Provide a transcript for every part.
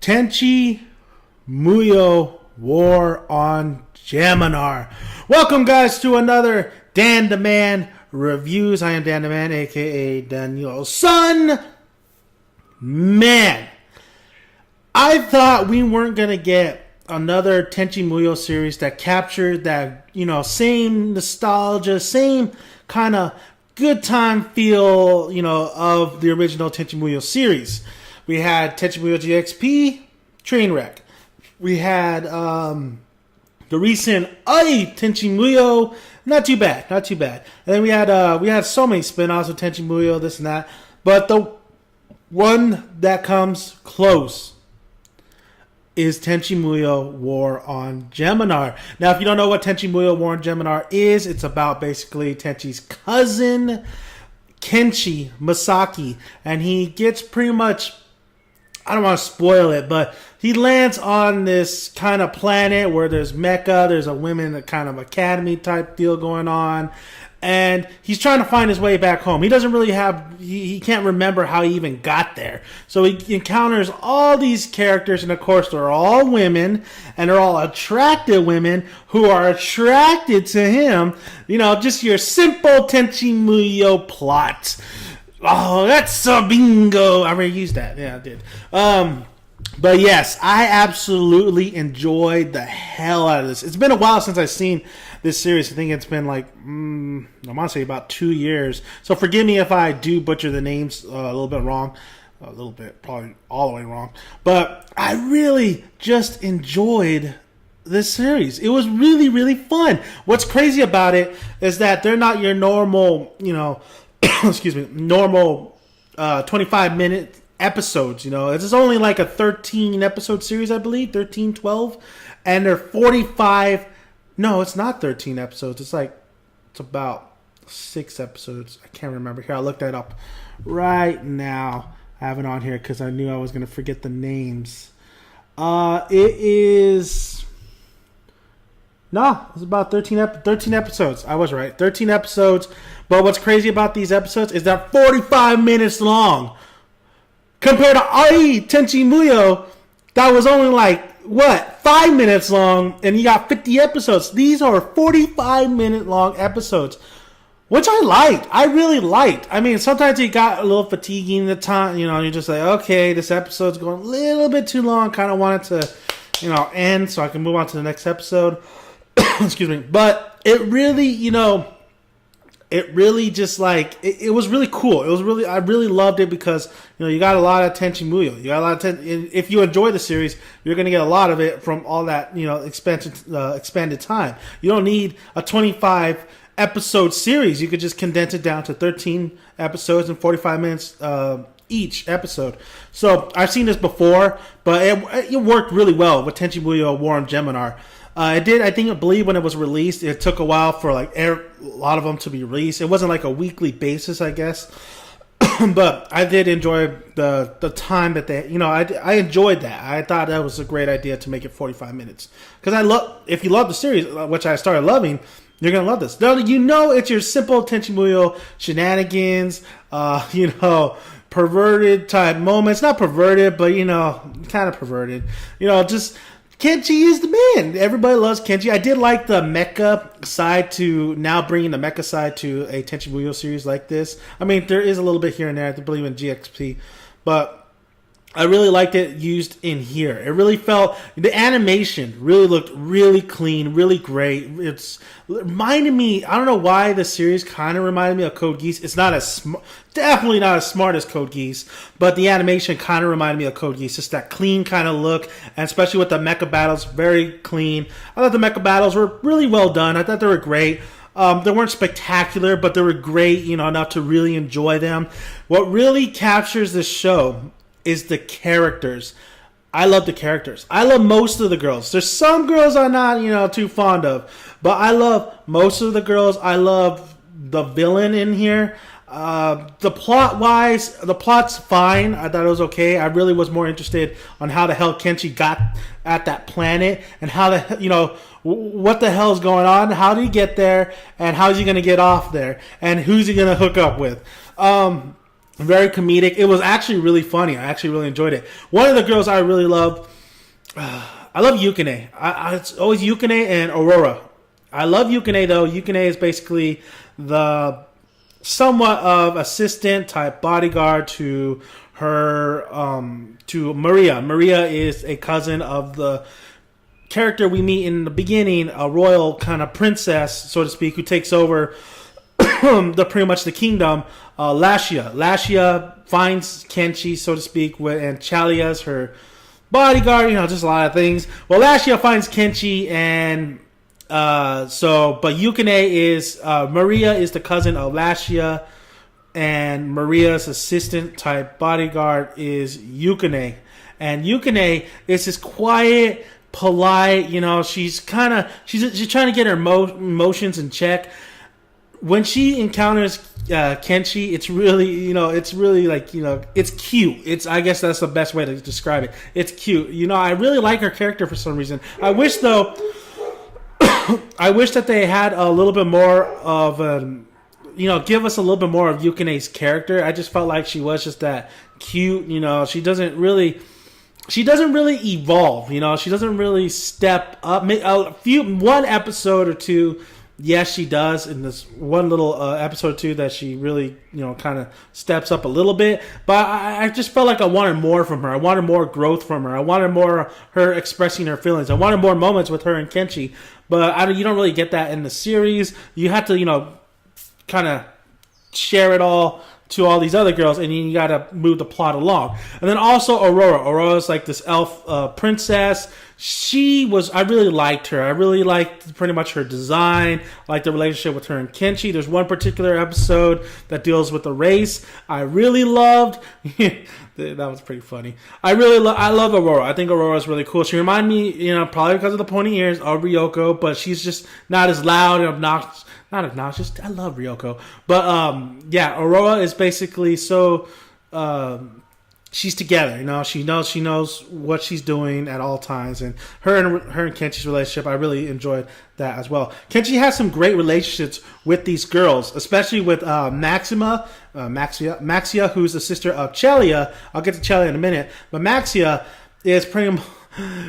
Tenchi Muyo War on Geminar. Welcome, guys, to another Dan the Man Reviews. I am Dan the Man, aka Daniel's son. Man, I thought we weren't going to get another Tenchi Muyo series that captured that, same nostalgia, same kind of good time feel, of the original Tenchi Muyo series. We had Tenchi Muyo GXP, Trainwreck. We had the recent Tenchi Muyo, not too bad. And then we had so many spin-offs of Tenchi Muyo, this and that. But the one that comes close is Tenchi Muyo War on Geminar. Now, if you don't know what Tenchi Muyo War on Geminar is, it's about basically Tenchi's cousin, Kenshi Masaki. And he gets pretty much, I don't want to spoil it, but he lands on this kind of planet where there's mecha, there's a women kind of academy type deal going on, and he's trying to find his way back home. He doesn't really he can't remember how he even got there. So he encounters all these characters, and of course they're all women, and they're all attractive women who are attracted to him. Just your simple Tenchi Muyo plot. Oh, that's a bingo. I already used that. Yeah, I did. But yes, I absolutely enjoyed the hell out of this. It's been a while since I've seen this series. I think it's been I want to say about 2 years. So forgive me if I do butcher the names a little bit wrong. A little bit, probably all the way wrong. But I really just enjoyed this series. It was really, really fun. What's crazy about it is that they're not your normal, normal 25-minute episodes. It's only like a 13 episode series, I believe, 13, 12, and they're 45. No, it's not 13 episodes. It's about 6 episodes. I can't remember. Here, I'll look that up right now. I have it on here because I knew I was going to forget the names. It is... No, it's about 13 episodes. I was right. 13 episodes. But what's crazy about these episodes is they're 45 minutes long. Compared to Tenchi Muyo, that was only 5 minutes long, and you got 50 episodes. These are 45-minute long episodes, which I liked. I really liked. I mean, sometimes it got a little fatiguing the time. You're just like, okay, this episode's going a little bit too long. Kind of want it to, end so I can move on to the next episode. Excuse me. But it really, it really just it was really cool. I really loved it because you got a lot of Tenchi Muyo. You got a lot of if you enjoy the series, you're going to get a lot of it from all that expanded time. You don't need a 25 episode series. You could just condense it down to 13 episodes and 45 minutes each episode. So I've seen this before, but it worked really well with Tenchi Muyo War on Geminar. It did. I believe when it was released, it took a while for a lot of them to be released. It wasn't a weekly basis, I guess. But I did enjoy the time that they, I enjoyed that. I thought that was a great idea to make it 45 minutes. Because if you love the series, which I started loving, you're going to love this. Now, it's your simple Tenchi Muyo shenanigans, perverted type moments. Not perverted, but, kind of perverted. Just... Kenshi is the man. Everybody loves Kenshi. I did like the mecha side now bringing the mecha side to a Tenchi Muyo series like this. I mean, there is a little bit here and there, I believe, in GXP. But I really liked it used in here. It really felt... The animation really looked really clean, really great. It's reminded me... I don't know why the series kind of reminded me of Code Geass. It's not as... Definitely not as smart as Code Geass, but the animation kind of reminded me of Code Geass. Just that clean kind of look, and especially with the mecha battles, very clean. I thought the mecha battles were really well done. I thought they were great. They weren't spectacular, but they were great, enough to really enjoy them. What really captures this show is the characters. I love the characters. I love most of the girls. There's some girls I'm not, too fond of, but I love most of the girls. I love the villain in here. The plot's fine. I thought it was okay. I really was more interested on how the hell Kenshi got at that planet and how what the hell's going on. How did he get there, and how is he going to get off there, and who's he going to hook up with? Very comedic. It was actually really funny. I actually really enjoyed it. One of the girls I really love, I love Yukine. It's always Yukine and Aurora. I love Yukine though. Yukine is basically the somewhat of assistant type bodyguard to her, to Maria. Maria is a cousin of the character we meet in the beginning, a royal kind of princess, so to speak, who takes over pretty much the kingdom. Lashia finds Kenchi, so to speak, and Chalia's her bodyguard. Just a lot of things. Well, Lashia finds Kenchi, and but Yukine is Maria is the cousin of Lashia, and Maria's assistant type bodyguard is Yukine, and Yukine is this quiet, polite. She's trying to get her emotions in check. When she encounters Kenchi, it's really, it's cute. I guess that's the best way to describe it. It's cute. I really like her character for some reason. I wish that they had a little bit more of give us a little bit more of Yukine's character. I just felt like she was just that cute. She doesn't really evolve. She doesn't really step up. One episode or two. Yes, she does in this one little episode or two that she really, kind of steps up a little bit. But I just felt like I wanted more from her. I wanted more growth from her. I wanted more her expressing her feelings. I wanted more moments with her and Kenchi. But you don't really get that in the series. You have to, kind of share it all to all these other girls, and you got to move the plot along. And then also Aurora. Aurora's like this elf princess. I really liked her. I really liked pretty much her design. I liked the relationship with her and Kenchi. There's one particular episode that deals with the race. I really loved. That was pretty funny. I love Aurora. I think Aurora is really cool. She reminded me, probably because of the pointy ears, of Ryoko, but she's just not as loud and obnoxious. Not obnoxious. I love Ryoko. But, Aurora is basically so, she's together, she knows what she's doing at all times. And her and Kenchi's relationship, I really enjoyed that as well. Kenchi has some great relationships with these girls, especially with, Maxia, who's the sister of Chelia. I'll get to Chelia in a minute. But Maxia is pretty much,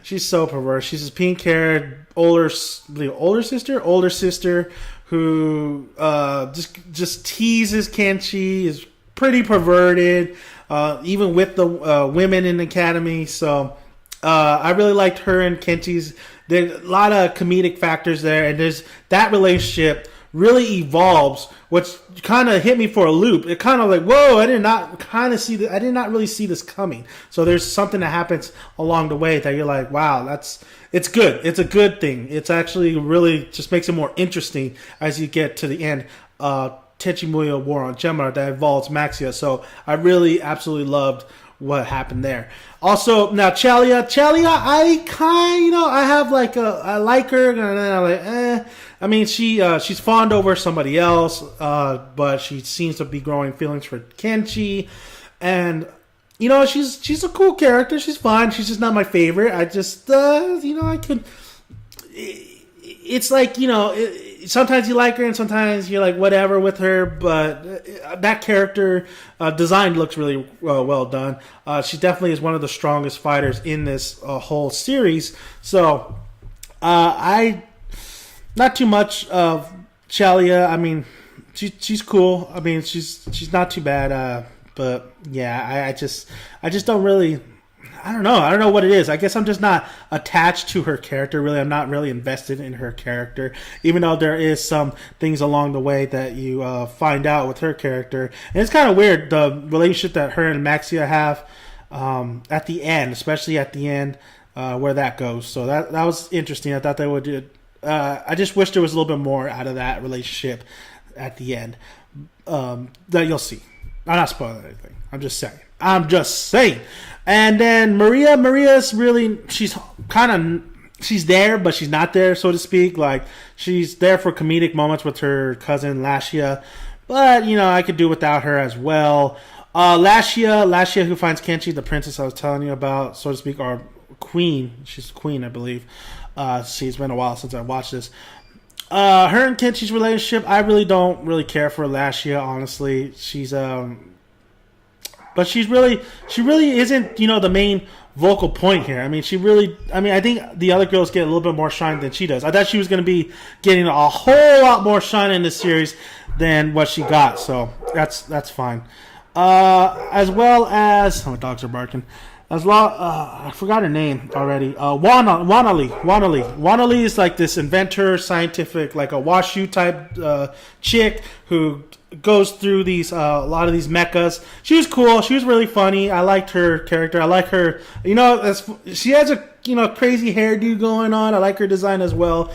she's so perverse. She's this pink-haired older sister who just teases Kenchi, is pretty perverted, even with the women in the academy. So I really liked her and Kenchi's. There's a lot of comedic factors there, and there's that relationship really evolves, which kind of hit me for a loop. It kind of like, whoa, I did not really see this coming. So there's something that happens along the way that you're like, wow, it's good. It's a good thing. It's actually really just makes it more interesting as you get to the end. Tenchi Muyo War on Geminar that involves Maxia. So I really absolutely loved what happened there. Also, now Chelia, I like her, and then I'm like, I mean, she's fond over somebody else, but she seems to be growing feelings for Kenchi, and she's a cool character. She's fine. She's just not my favorite. I just, I could. It's like, sometimes you like her and sometimes you're like whatever with her, but that character design looks really well done. She definitely is one of the strongest fighters in this whole series. So I not too much of Chelia. I mean, she's cool. I mean, she's not too bad. But yeah, I just don't really. I don't know what it is. I guess I'm just not attached to her character, really. I'm not really invested in her character, even though there is some things along the way that you find out with her character. And it's kind of weird, the relationship that her and Maxia have at the end, especially at the end, where that goes. So that was interesting. I thought they would do. I just wish there was a little bit more out of that relationship at the end that you'll see. I'm not spoiling anything. I'm just saying. And then Maria's really, she's there, but she's not there, so to speak. Like, she's there for comedic moments with her cousin Lashia, but, I could do without her as well. Lashia, who finds Kenchi, the princess I was telling you about, so to speak, or queen. She's queen, I believe. It's been a while since I watched this. Her and Kenchi's relationship, I really don't care for Lashia, honestly. She's, but she really isn't, the main vocal point here. I mean, I think the other girls get a little bit more shine than she does. I thought she was going to be getting a whole lot more shine in this series than what she got, so that's fine. As well as, my dogs are barking. As well, I forgot her name already. Wanali is like this inventor, scientific, like a washu type chick who goes through these a lot of these mechas. She was cool. She was really funny. I liked her character. I like her. She has a crazy hairdo going on. I like her design as well.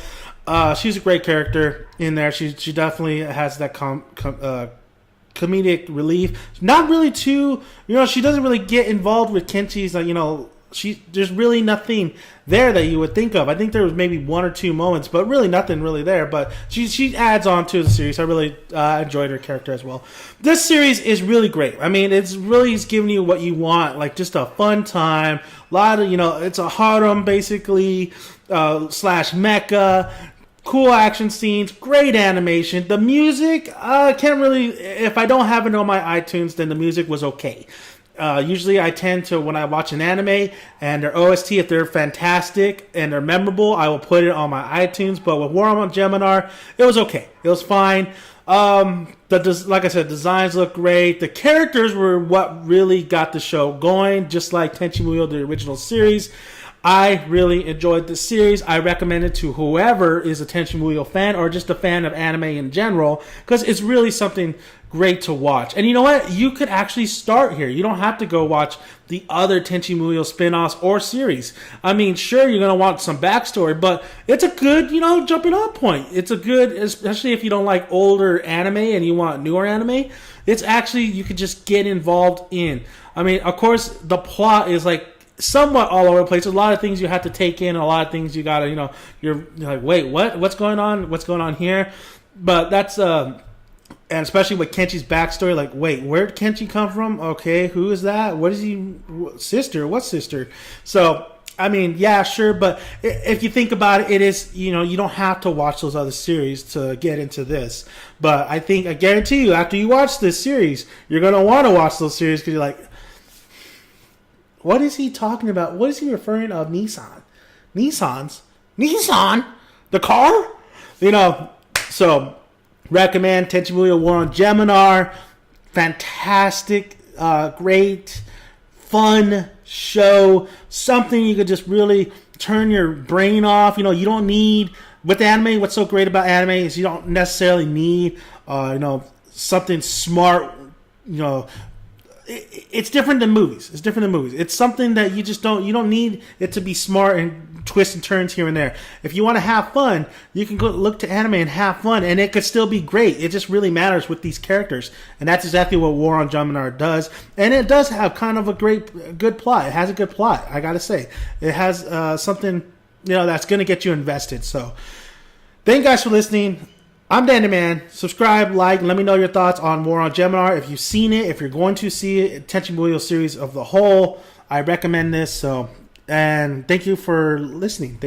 She's a great character in there. She definitely has that comedic relief. Not really too, she doesn't really get involved with Tenchi's, there's really nothing there that you would think of. I think there was maybe one or two moments, but really nothing really there. But she adds on to the series. I really enjoyed her character as well. This series is really great. I mean, it's giving you what you want, like just a fun time. A lot of, it's a harem basically, slash mecha. Cool action scenes, great animation. The music, I can't really, if I don't have it on my iTunes, then the music was okay. Usually I tend to, when I watch an anime and their OST, if they're fantastic and they're memorable, I will put it on my iTunes. But with War on Geminar, it was okay. It was fine. Like I said, designs look great. The characters were what really got the show going, just like Tenchi Muyo, the original series. I really enjoyed this series. I recommend it to whoever is a Tenchi Muyo fan or just a fan of anime in general, because it's really something great to watch. And you know what? You could actually start here. You don't have to go watch the other Tenchi Muyo spin-offs or series. I mean, sure, you're going to want some backstory, but it's a good, jumping off point. It's a good, especially if you don't like older anime and you want newer anime, it's actually, you could just get involved in. I mean, of course, the plot is like, somewhat all over the place. There's a lot of things you have to take in, a lot of things you gotta, you're like, wait, what? What's going on? What's going on here? But that's, and especially with Kenchi's backstory, like, wait, where did Kenchi come from? Okay, who is that? What is he? Sister? What sister? So, I mean, yeah, sure, but if you think about it, it is, you don't have to watch those other series to get into this. But I guarantee you, after you watch this series, you're gonna want to watch those series because you're like, what is he talking about? What is he referring of Nissan? Nissan? The car? So recommend Tenchi Muyo War on Geminar. Fantastic, great, fun show. Something you could just really turn your brain off. You don't need, with anime, what's so great about anime is you don't necessarily need, something smart, it's different than movies. It's something that you don't need it to be smart and twists and turns here and there. If you want to have fun, you can go look to anime and have fun, and it could still be great. It just really matters with these characters, and that's exactly what War on Geminar does. And it does have kind of a good plot. It has a good plot, I gotta say. It has something, that's going to get you invested. So, thank you guys for listening. I'm Dandy Man. Subscribe, like, let me know your thoughts on War on Geminar. If you've seen it, if you're going to see it, Tenchi Muyo series of the whole, I recommend this. So, and thank you for listening.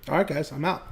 All right, guys, I'm out.